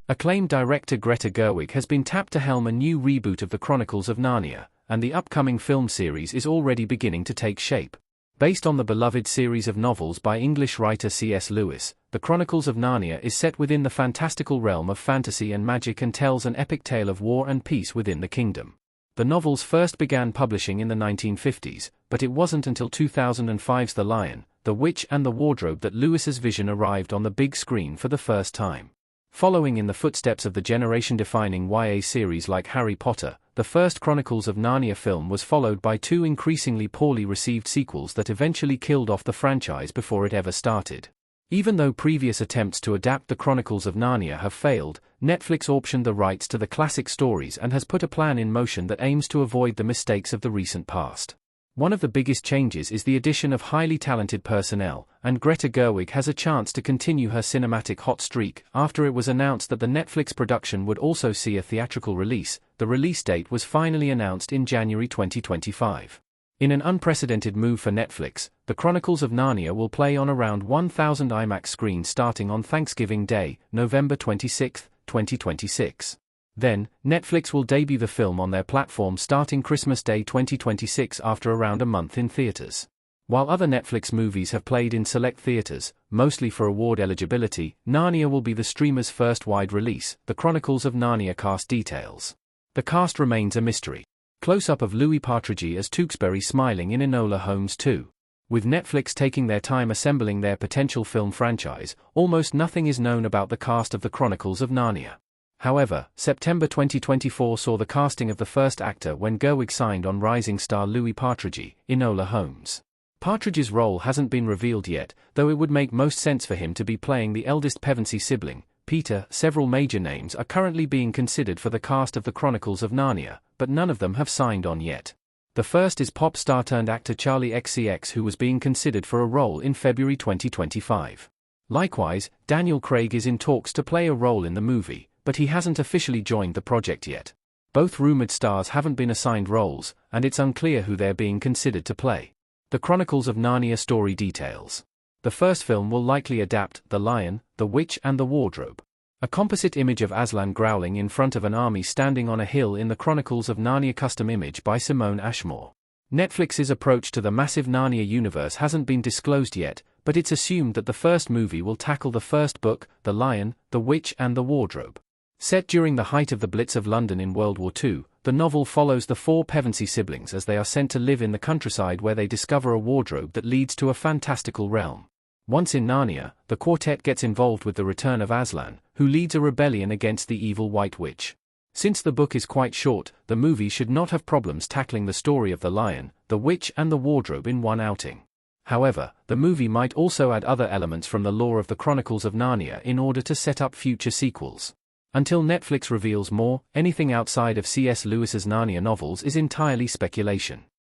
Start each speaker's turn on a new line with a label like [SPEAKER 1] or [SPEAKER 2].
[SPEAKER 1] Acclaimed director Greta Gerwig has been tapped to helm a new reboot of the Chronicles of Narnia, and the upcoming film series is already beginning to take shape. Based on the beloved series of novels by English writer C.S. Lewis, The Chronicles of Narnia is set within the fantastical realm of fantasy and magic and tells an epic tale of war and peace within the kingdom. The novels first began publishing in the 1950s, but it wasn't until 2005's The Lion, the Witch and the Wardrobe that Lewis's vision arrived on the big screen for the first time. Following in the footsteps of the generation-defining YA series like Harry Potter, the first Chronicles of Narnia film was followed by two increasingly poorly received sequels that eventually killed off the franchise before it ever started. Even though previous attempts to adapt the Chronicles of Narnia have failed, Netflix optioned the rights to the classic stories and has put a plan in motion that aims to avoid the mistakes of the recent past. One of the biggest changes is the addition of highly talented personnel, and Greta Gerwig has a chance to continue her cinematic hot streak. After it was announced that the Netflix production would also see a theatrical release, the release date was finally announced in January 2025. In an unprecedented move for Netflix, The Chronicles of Narnia will play on around 1,000 IMAX screens starting on Thanksgiving Day, November 26, 2026. Then, Netflix will debut the film on their platform starting Christmas Day 2026 after around a month in theaters. While other Netflix movies have played in select theaters, mostly for award eligibility, Narnia will be the streamer's first wide release. The Chronicles of Narnia cast details. The cast remains a mystery. Close-up of Louis Partridge as Tewksbury smiling in Enola Holmes 2. With Netflix taking their time assembling their potential film franchise, almost nothing is known about the cast of The Chronicles of Narnia. However, September 2024 saw the casting of the first actor when Gerwig signed on rising star Louis Partridge, Enola Holmes. Partridge's role hasn't been revealed yet, though it would make most sense for him to be playing the eldest Pevensey sibling, Peter. Several major names are currently being considered for the cast of The Chronicles of Narnia, but none of them have signed on yet. The first is pop star turned actor Charlie XCX, who was being considered for a role in February 2025. Likewise, Daniel Craig is in talks to play a role in the movie, but he hasn't officially joined the project yet. Both rumored stars haven't been assigned roles, and it's unclear who they're being considered to play. The Chronicles of Narnia story details. The first film will likely adapt The Lion, the Witch and the Wardrobe. A composite image of Aslan growling in front of an army standing on a hill in the Chronicles of Narnia custom image by Simone Ashmore. Netflix's approach to the massive Narnia universe hasn't been disclosed yet, but it's assumed that the first movie will tackle the first book, The Lion, the Witch and the Wardrobe. Set during the height of the Blitz of London in World War II, the novel follows the four Pevensey siblings as they are sent to live in the countryside where they discover a wardrobe that leads to a fantastical realm. Once in Narnia, the quartet gets involved with the return of Aslan, who leads a rebellion against the evil White Witch. Since the book is quite short, the movie should not have problems tackling the story of the Lion, the Witch and the Wardrobe in one outing. However, the movie might also add other elements from the lore of the Chronicles of Narnia in order to set up future sequels. Until Netflix reveals more, anything outside of C.S. Lewis's Narnia novels is entirely speculation.